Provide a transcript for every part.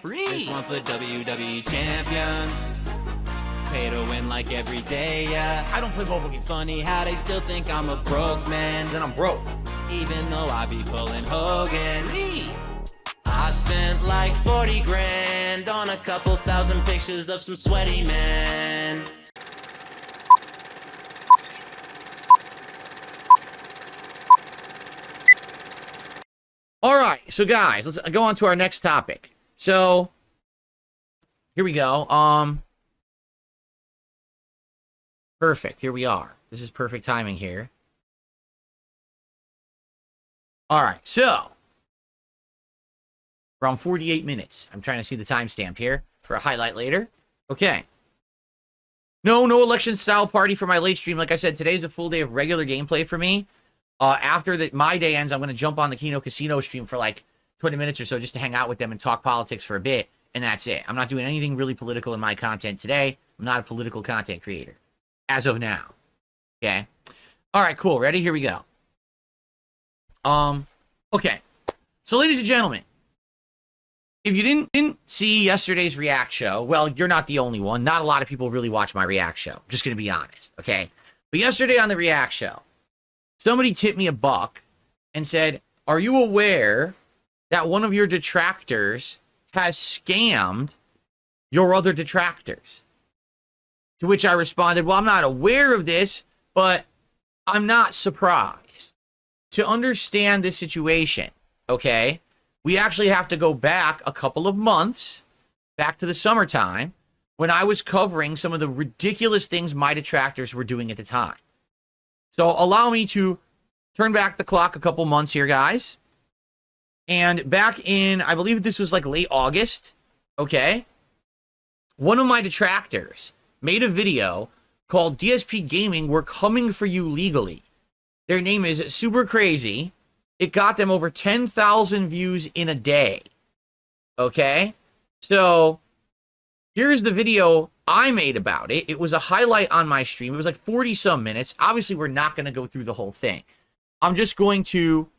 Suprcrzy. This one for WWE champions. Pay to win like every day, yeah. I don't play mobile games. Funny how they still think I'm a broke man. Then I'm broke. Even though I be pulling Hogan's. I spent like 40 grand on a couple thousand pictures of some sweaty men. All right, so guys, let's go on to our next topic. So here we go. Perfect. Here we are. This is perfect timing here. All right, so around 48 minutes. I'm trying to see the timestamp here for a highlight later. Okay. No election style party for my late stream. Like I said, today's a full day of regular gameplay for me. After my day ends, I'm going to jump on the Kino Casino stream for like 20 minutes or so just to hang out with them and talk politics for a bit, and that's it. I'm not doing anything really political in my content today. I'm not a political content creator as of now. Okay? All right, cool. Ready? Here we go. Okay. So, ladies and gentlemen, if you didn't see yesterday's React show, well, you're not the only one. Not a lot of people really watch my React show. I'm just going to be honest, okay? But yesterday on the React show, somebody tipped me $1 and said, are you aware that one of your detractors has scammed your other detractors? To which I responded, well, I'm not aware of this, but I'm not surprised. To understand this situation, okay, we actually have to go back a couple of months, back to the summertime, when I was covering some of the ridiculous things my detractors were doing at the time. So allow me to turn back the clock a couple months here, guys. And back in, I believe this was like late August, okay? One of my detractors made a video called DSPGaming, We're Coming For You Legally. Their name is Suprcrzy. It got them over 10,000 views in a day, okay? So here's the video I made about it. It was a highlight on my stream. It was like 40-some minutes. Obviously, we're not going to go through the whole thing. I'm just going to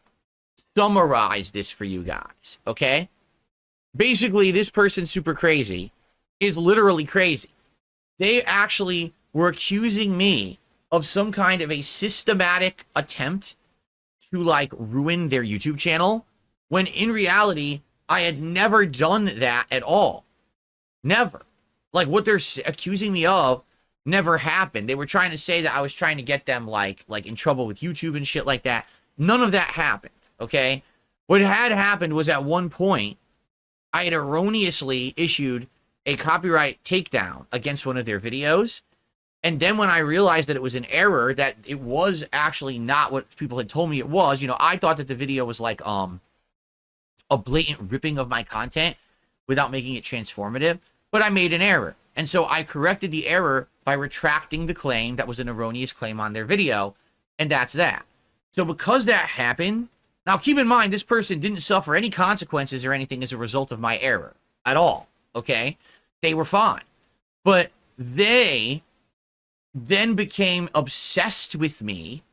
summarize this for you guys, okay? Basically, this person, Suprcrzy, is literally crazy. They actually were accusing me of some kind of a systematic attempt to, like, ruin their YouTube channel, when in reality, I had never done that at all. Never. Like, what they're accusing me of never happened. They were trying to say that I was trying to get them, like in trouble with YouTube and shit like that. None of that happened, okay? What had happened was at one point, I had erroneously issued a copyright takedown against one of their videos. And then when I realized that it was an error, that it was actually not what people had told me it was, you know, I thought that the video was like a blatant ripping of my content without making it transformative. But I made an error. And so I corrected the error by retracting the claim that was an erroneous claim on their video. And that's that. So because that happened, now keep in mind, this person didn't suffer any consequences or anything as a result of my error at all. Okay? They were fine. But they then became obsessed with me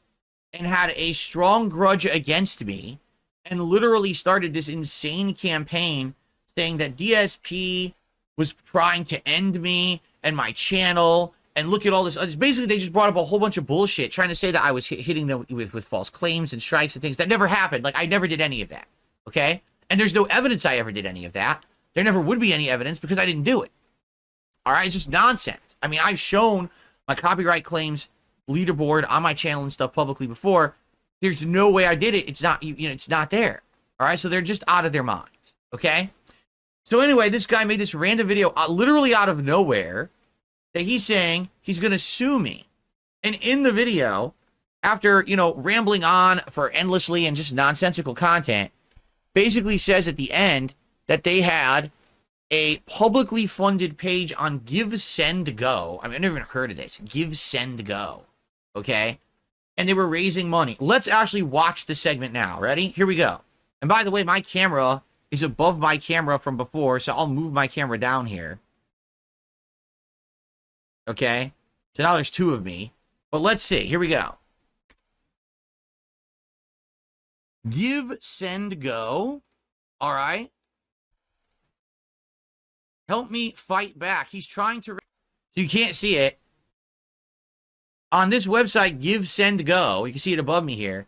and had a strong grudge against me and literally started this insane campaign saying that DSP was trying to end me and my channel, and look at all this. Basically, they just brought up a whole bunch of bullshit, trying to say that I was hitting them with false claims and strikes and things. That never happened. Like, I never did any of that, okay? And there's no evidence I ever did any of that. There never would be any evidence because I didn't do it. All right? It's just nonsense. I mean, I've shown my copyright claims leaderboard on my channel and stuff publicly before. There's no way I did it. It's not, you know, it's not there. All right? So they're just out of their minds, okay? So anyway, this guy made this random video literally out of nowhere that he's saying he's going to sue me. And in the video, after, you know, rambling on for endlessly and just nonsensical content, basically says at the end that they had a publicly funded page on Give, Send, Go. I mean, I've never even heard of this. Give, Send, Go. Okay? And they were raising money. Let's actually watch the segment now. Ready? Here we go. And by the way, my camera is above my camera from before, so I'll move my camera down here. Okay? So now there's two of me. But let's see. Here we go. Give, Send, Go. All right. Help me fight back. He's trying to... So you can't see it. On this website, Give, Send, Go, you can see it above me here.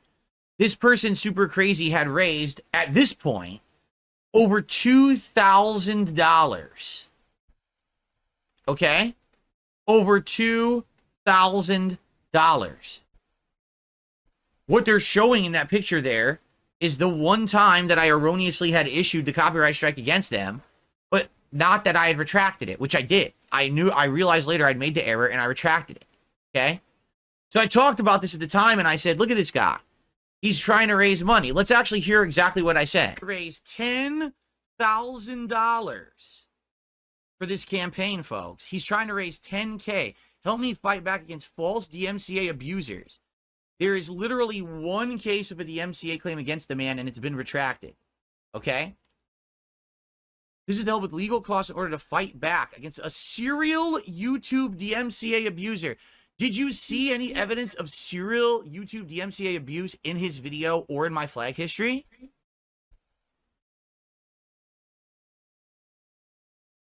This person, Super Crazy, had raised, at this point, over $2,000. Okay? Over $2,000. What they're showing in that picture there is the one time that I erroneously had issued the copyright strike against them, but not that I had retracted it, which I did. I realized later I'd made the error and I retracted it. Okay? So I talked about this at the time and I said, look at this guy. He's trying to raise money. Let's actually hear exactly what I said. Raise $10,000 for this campaign, folks. He's trying to raise $10K. Help me fight back against false DMCA abusers. There is literally one case of a DMCA claim against the man, and it's been retracted. Okay? This is to help with legal costs in order to fight back against a serial YouTube DMCA abuser. Did you see any evidence of serial YouTube DMCA abuse in his video or in my flag history?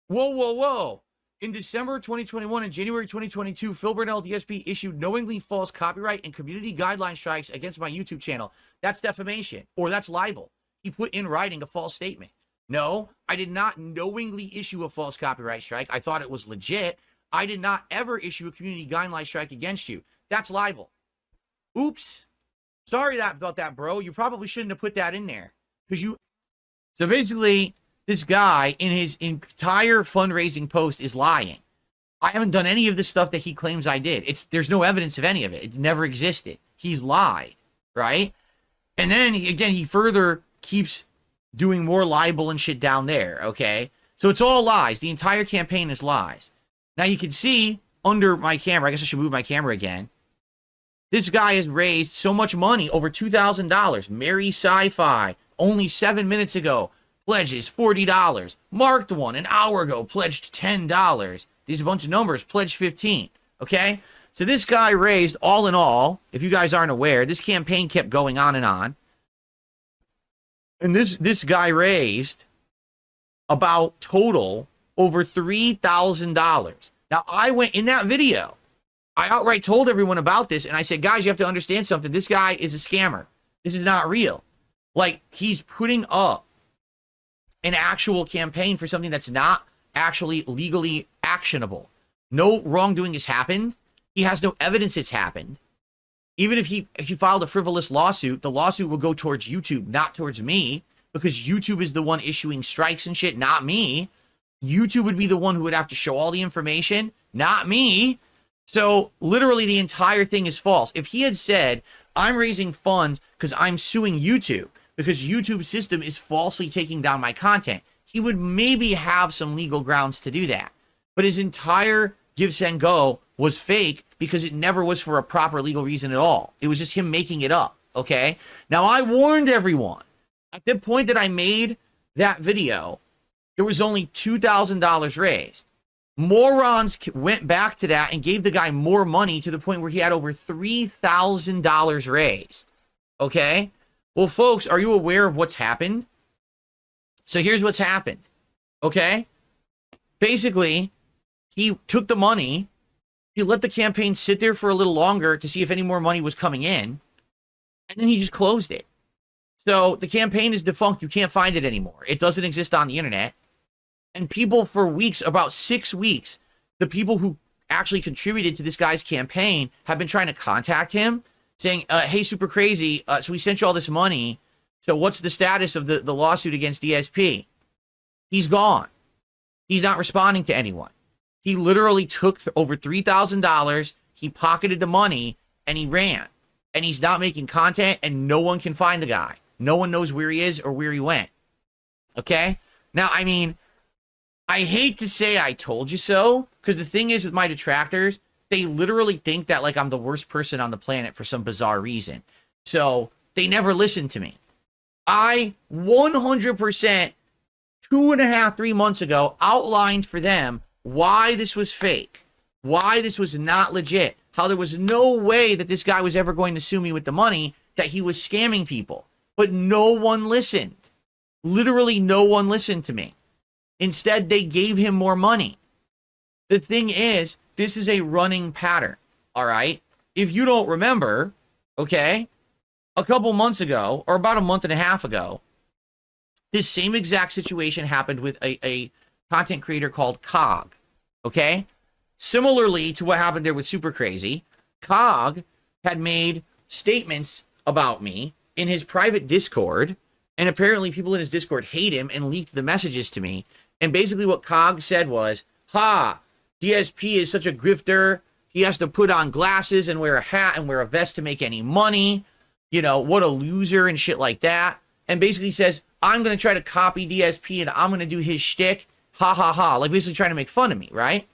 Whoa, whoa, whoa. In December 2021 and January 2022, Phil Burnell DSP issued knowingly false copyright and community guideline strikes against my YouTube channel. That's defamation, or that's libel. He put in writing a false statement. No, I did not knowingly issue a false copyright strike. I thought it was legit. I did not ever issue a community guideline strike against you. That's libel. Oops. Sorry about that, bro. You probably shouldn't have put that in there. So basically, this guy in his entire fundraising post is lying. I haven't done any of the stuff that he claims I did. There's no evidence of any of it. It never existed. He's lied, right? And then, he further keeps doing more libel and shit down there, okay? So it's all lies. The entire campaign is lies. Now you can see under my camera, I guess I should move my camera again. This guy has raised so much money, over $2,000. Mary Sci-Fi, only 7 minutes ago, pledges $40. Marked one an hour ago, pledged $10. These are a bunch of numbers, pledged 15. Okay? So this guy raised, all in all, if you guys aren't aware, this campaign kept going on and on. And this guy raised about total over $3,000. Now, I went in that video. I outright told everyone about this, and I said, guys, you have to understand something. This guy is a scammer. This is not real. Like, he's putting up an actual campaign for something that's not actually legally actionable. No wrongdoing has happened. He has no evidence it's happened. Even if he filed a frivolous lawsuit, the lawsuit will go towards YouTube, not towards me, because YouTube is the one issuing strikes and shit, not me. YouTube would be the one who would have to show all the information, not me. So literally the entire thing is false. If he had said, I'm raising funds because I'm suing YouTube, because YouTube's system is falsely taking down my content, he would maybe have some legal grounds to do that. But his entire Give, Send, Go was fake because it never was for a proper legal reason at all. It was just him making it up, okay? Now, I warned everyone. At the point that I made that video, there was only $2,000 raised. Morons went back to that and gave the guy more money to the point where he had over $3,000 raised, okay? Well, folks, are you aware of what's happened? So here's what's happened, okay? Basically, he took the money, he let the campaign sit there for a little longer to see if any more money was coming in, and then he just closed it. So the campaign is defunct. You can't find it anymore. It doesn't exist on the internet. And people for weeks, about 6 weeks, the people who actually contributed to this guy's campaign have been trying to contact him, saying, hey, Super Crazy, so we sent you all this money. So what's the status of the lawsuit against DSP? He's gone. He's not responding to anyone. He literally took over $3,000, he pocketed the money, and he ran. And he's not making content, and no one can find the guy. No one knows where he is or where he went. Okay? Now, I mean, I hate to say I told you so, because the thing is with my detractors, they literally think that, like, I'm the worst person on the planet for some bizarre reason. So, they never listen to me. I 100%, 2.5, 3 months ago, outlined for them why this was fake, why this was not legit, how there was no way that this guy was ever going to sue me with the money, that he was scamming people. But no one listened. Literally no one listened to me. Instead, they gave him more money. The thing is, this is a running pattern, all right? If you don't remember, okay, a couple months ago, or about a month and a half ago, this same exact situation happened with a content creator called Cog, okay? Similarly to what happened there with Suprcrzy, Cog had made statements about me in his private Discord, and apparently people in his Discord hate him and leaked the messages to me. And basically what Cog said was, ha, DSP is such a grifter. He has to put on glasses and wear a hat and wear a vest to make any money. You know, what a loser and shit like that. And basically says, I'm going to try to copy DSP and I'm going to do his shtick. Ha ha ha. Like basically trying to make fun of me, right?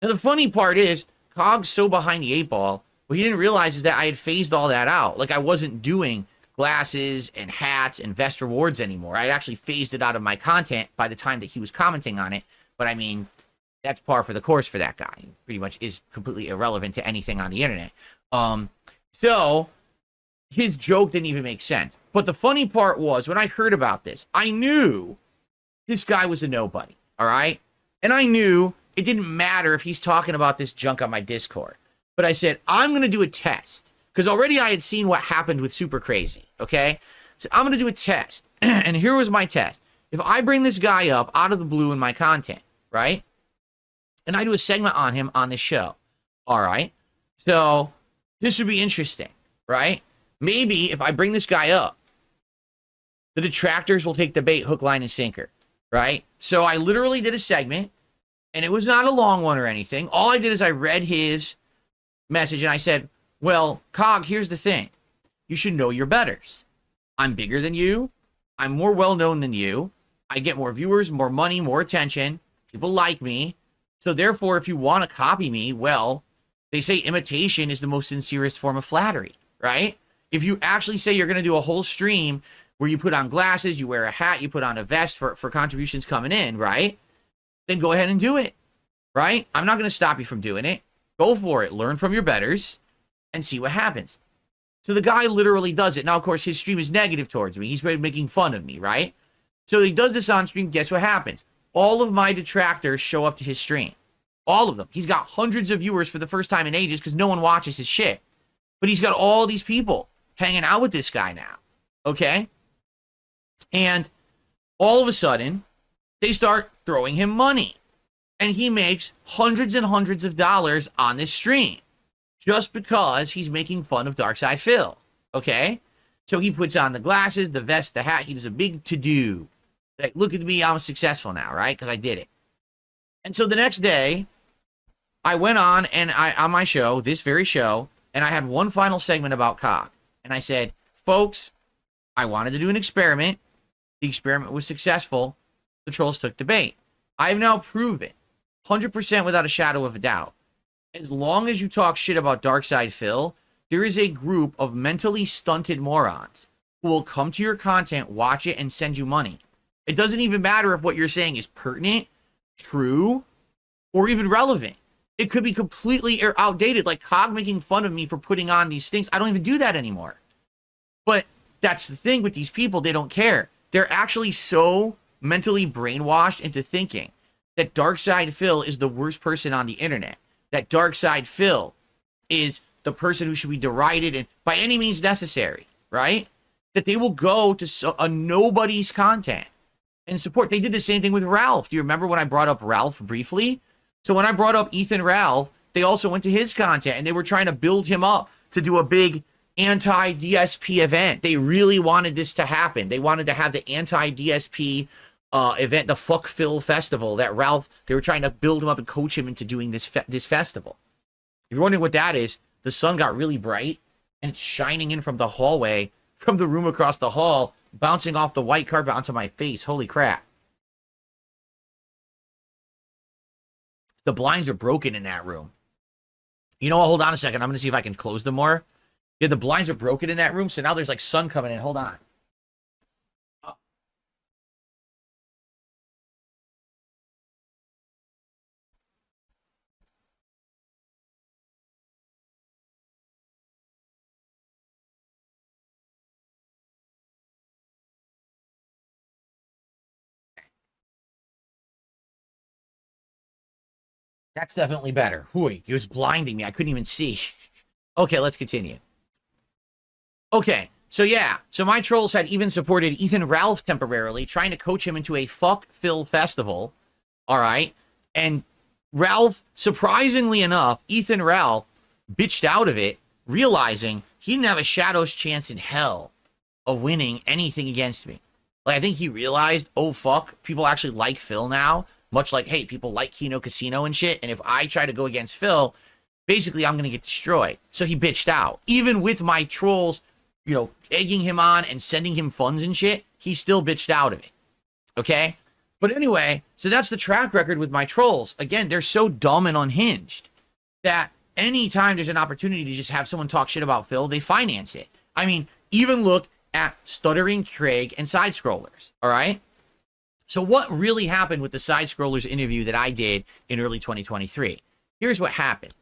And the funny part is, Cog's so behind the 8 ball, what he didn't realize is that I had phased all that out. Like I wasn't doing glasses and hats and vest rewards anymore. I had actually phased it out of my content by the time that he was commenting on it. But I mean, that's par for the course for that guy. He pretty much is completely irrelevant to anything on the internet. So his joke didn't even make sense. But the funny part was, when I heard about this, I knew this guy was a nobody, all right? And I knew it didn't matter if he's talking about this junk on my Discord. But I said, I'm going to do a test. Because already I had seen what happened with Suprcrzy, okay? So I'm going to do a test. And here was my test. If I bring this guy up out of the blue in my content, right? And I do a segment on him on this show, all right? So this would be interesting, right? Maybe if I bring this guy up, the detractors will take the bait, hook, line, and sinker, right? So I literally did a segment, and it was not a long one or anything. All I did is I read his message, and I said, well, Cog, here's the thing. You should know your betters. I'm bigger than you. I'm more well-known than you. I get more viewers, more money, more attention. People like me. So therefore, if you want to copy me, well, they say imitation is the most sincerest form of flattery, right? If you actually say you're going to do a whole stream where you put on glasses, you wear a hat, you put on a vest for contributions coming in, right? Then go ahead and do it, right? I'm not going to stop you from doing it. Go for it. Learn from your betters and see what happens. So the guy literally does it. Now, of course, his stream is negative towards me. He's making fun of me, right? So he does this on stream. Guess what happens? All of my detractors show up to his stream. All of them. He's got hundreds of viewers for the first time in ages because no one watches his shit. But he's got all these people hanging out with this guy now. Okay? And all of a sudden, they start throwing him money. And he makes hundreds and hundreds of dollars on this stream. Just because he's making fun of Darkside Phil. Okay? So he puts on the glasses, the vest, the hat. He does a big to-do. Like, look at me, I'm successful now, right? Because I did it. And so the next day, I went on and on my show, this very show, and I had one final segment about Cog. And I said, folks, I wanted to do an experiment. The experiment was successful. The trolls took the bait. I have now proven, 100% without a shadow of a doubt, as long as you talk shit about Darkside Phil, there is a group of mentally stunted morons who will come to your content, watch it, and send you money. It doesn't even matter if what you're saying is pertinent, true, or even relevant. It could be completely outdated, like Cog making fun of me for putting on these things. I don't even do that anymore. But that's the thing with these people. They don't care. They're actually so mentally brainwashed into thinking that Darkside Phil is the worst person on the internet. That Darkside Phil is the person who should be derided and by any means necessary, right? That they will go to a nobody's content and support. They did the same thing with Ralph. Do you remember when I brought up Ralph briefly? So when I brought up Ethan Ralph, they also went to his content and they were trying to build him up to do a big anti-DSP event. They really wanted this to happen. They wanted to have the anti-DSP event, the Fuck Phil Festival, that Ralph, they were trying to build him up and coach him into doing this festival. If you're wondering what that is, the sun got really bright and it's shining in from the hallway, from the room across the hall, bouncing off the white carpet onto my face. Holy crap. The blinds are broken in that room. You know what? Hold on a second. I'm going to see if I can close them more. Yeah, the blinds are broken in that room, so now there's like sun coming in. Hold on. That's definitely better. Hooey, it was blinding me. I couldn't even see. Okay, let's continue. Okay, so yeah. So my trolls had even supported Ethan Ralph temporarily, trying to coach him into a fuck Phil festival. All right. And Ralph, surprisingly enough, Ethan Ralph bitched out of it, realizing he didn't have a shadow's chance in hell of winning anything against me. Like, I think he realized, oh, fuck, people actually like Phil now. Much like, hey, people like Kino Casino and shit. And if I try to go against Phil, basically I'm going to get destroyed. So he bitched out. Even with my trolls, you know, egging him on and sending him funds and shit, he still bitched out of it. Okay? But anyway, so that's the track record with my trolls. Again, they're so dumb and unhinged that anytime there's an opportunity to just have someone talk shit about Phil, they finance it. I mean, even look at Stuttering Craig and Side Scrollers. All right? So what really happened with the Side Scrollers interview that I did in early 2023? Here's what happened.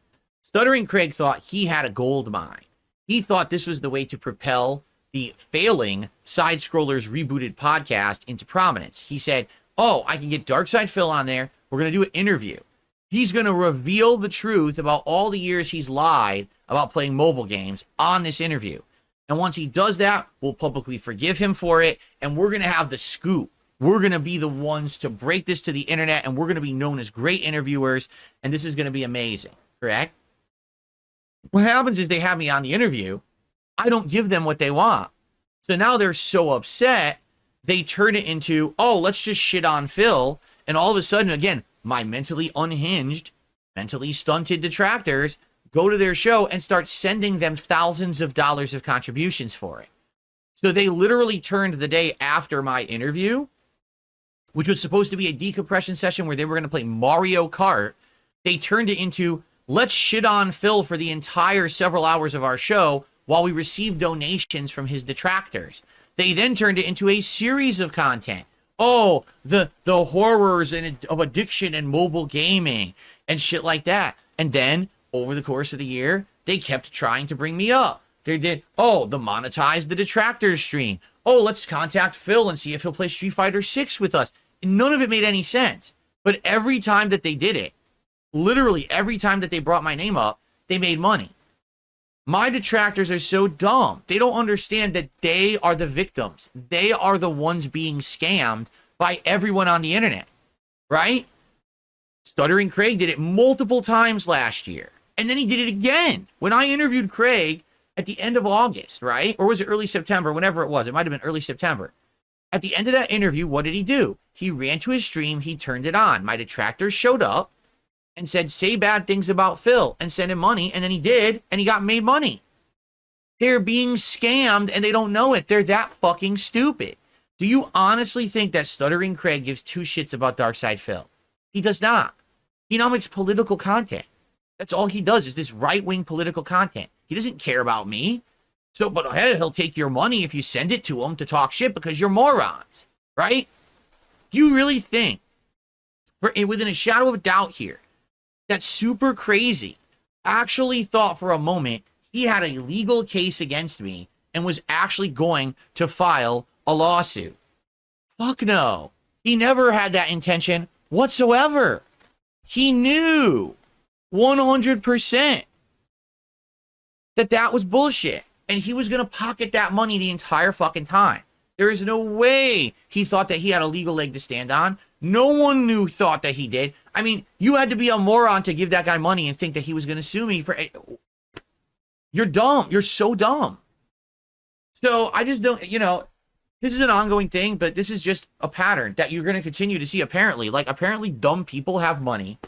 Stuttering Craig thought he had a gold mine. He thought this was the way to propel the failing Side Scrollers rebooted podcast into prominence. He said, oh, I can get Darkside Phil on there. We're going to do an interview. He's going to reveal the truth about all the years he's lied about playing mobile games on this interview. And once he does that, we'll publicly forgive him for it. And we're going to have the scoop. We're going to be the ones to break this to the internet, and we're going to be known as great interviewers, and this is going to be amazing, correct? What happens is they have me on the interview. I don't give them what they want. So now they're so upset, they turn it into, oh, let's just shit on Phil. And all of a sudden, again, my mentally unhinged, mentally stunted detractors go to their show and start sending them thousands of dollars of contributions for it. So they literally turned the day after my interview, which was supposed to be a decompression session where they were going to play Mario Kart. They turned it into, let's shit on Phil for the entire several hours of our show while we receive donations from his detractors. They then turned it into a series of content. Oh, the horrors of addiction and mobile gaming and shit like that. And then over the course of the year, they kept trying to bring me up. They did, oh, the monetize the detractors stream. Oh, let's contact Phil and see if he'll play Street Fighter 6 with us. And none of it made any sense. But every time that they did it, literally every time that they brought my name up, they made money. My detractors are so dumb. They don't understand that they are the victims. They are the ones being scammed by everyone on the internet, right? Stuttering Craig did it multiple times last year. And then he did it again. When I interviewed Craig at the end of August, right? Or was it early September? Whenever it was. It might have been early September. At the end of that interview, what did he do? He ran to his stream. He turned it on. My detractors showed up and said, say bad things about Phil and send him money. And then he did, and he got made money. They're being scammed, and they don't know it. They're that fucking stupid. Do you honestly think that Stuttering Craig gives two shits about Darkside Phil? He does not. He now makes political content. That's all he does is this right-wing political content. He doesn't care about me. So, but hey, he'll take your money if you send it to him to talk shit because you're morons, right? Do you really think, within a shadow of a doubt here, that Suprcrzy actually thought for a moment he had a legal case against me and was actually going to file a lawsuit? Fuck no. He never had that intention whatsoever. He knew 100% that was bullshit. And he was going to pocket that money the entire fucking time. There is no way he thought that he had a legal leg to stand on. No one thought that he did. I mean, you had to be a moron to give that guy money and think that he was going to sue me for... You're dumb. You're so dumb. So I just don't, this is an ongoing thing, but this is just a pattern that you're going to continue to see apparently. Like, apparently dumb people have money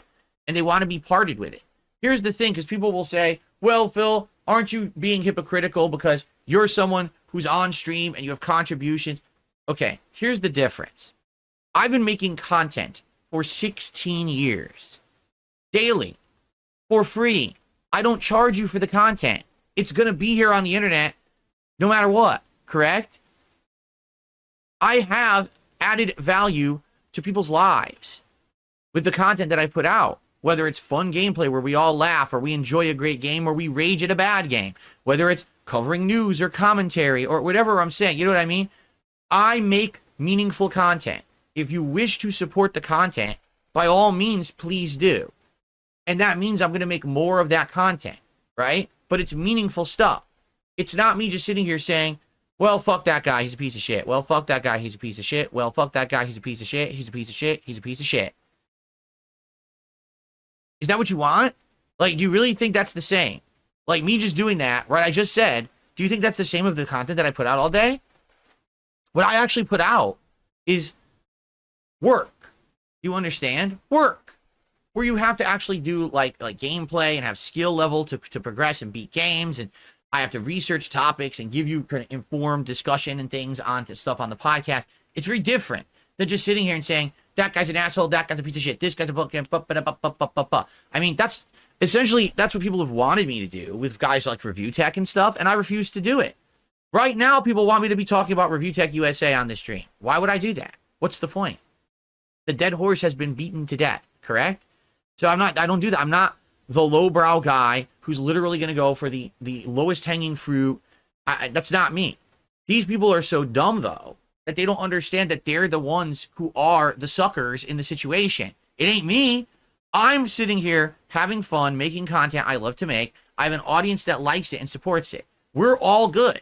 and they want to be parted with it. Here's the thing, because people will say, well, Phil, aren't you being hypocritical because you're someone who's on stream and you have contributions? Okay, here's the difference. I've been making content for 16 years. Daily. For free. I don't charge you for the content. It's going to be here on the internet no matter what, correct? I have added value to people's lives with the content that I put out. Whether it's fun gameplay where we all laugh or we enjoy a great game or we rage at a bad game. Whether it's covering news or commentary or whatever I'm saying. You know what I mean? I make meaningful content. If you wish to support the content, by all means, please do. And that means I'm going to make more of that content, right? But it's meaningful stuff. It's not me just sitting here saying, well, fuck that guy, he's a piece of shit. Well, fuck that guy, he's a piece of shit. Well, fuck that guy, he's a piece of shit. He's a piece of shit. He's a piece of shit. Is that what you want? Like, do you really think that's the same? Like, me just doing that, right? I just said, do you think that's the same of the content that I put out all day? What I actually put out is work. You understand? Work. Where you have to actually do like gameplay and have skill level to progress and beat games, and I have to research topics and give you kind of informed discussion and things on to stuff on the podcast. It's very different than just sitting here and saying, that guy's an asshole, that guy's a piece of shit, this guy's a book. I mean, that's essentially, that's what people have wanted me to do with guys like Review Tech and stuff, and I refuse to do it. Right now, people want me to be talking about Review Tech USA on this stream. Why would I do that? What's the point? The dead horse has been beaten to death, correct? So I don't do that. I'm not the lowbrow guy who's literally going to go for the lowest hanging fruit. That's not me. These people are so dumb, though, that they don't understand that they're the ones who are the suckers in the situation. It ain't me. I'm sitting here having fun, making content I love to make. I have an audience that likes it and supports it. We're all good.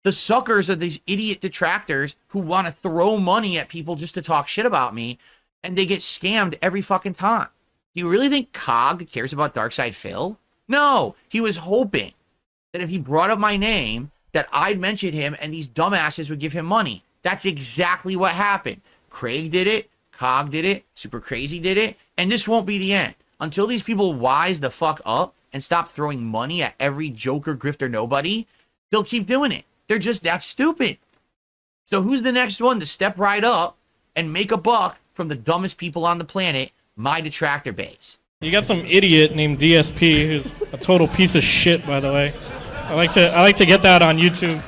The suckers are these idiot detractors who want to throw money at people just to talk shit about me, and they get scammed every fucking time. Do you really think Cog cares about Darkside Phil? No, he was hoping that if he brought up my name, that I'd mention him and these dumbasses would give him money. That's exactly what happened. Craig did it, Cog did it, Suprcrzy did it, and this won't be the end. Until these people wise the fuck up and stop throwing money at every joker, grifter, nobody, they'll keep doing it. They're just that stupid. So who's the next one to step right up and make a buck from the dumbest people on the planet, my detractor base? You got some idiot named DSP who's a total piece of shit, by the way. I like to get that on YouTube.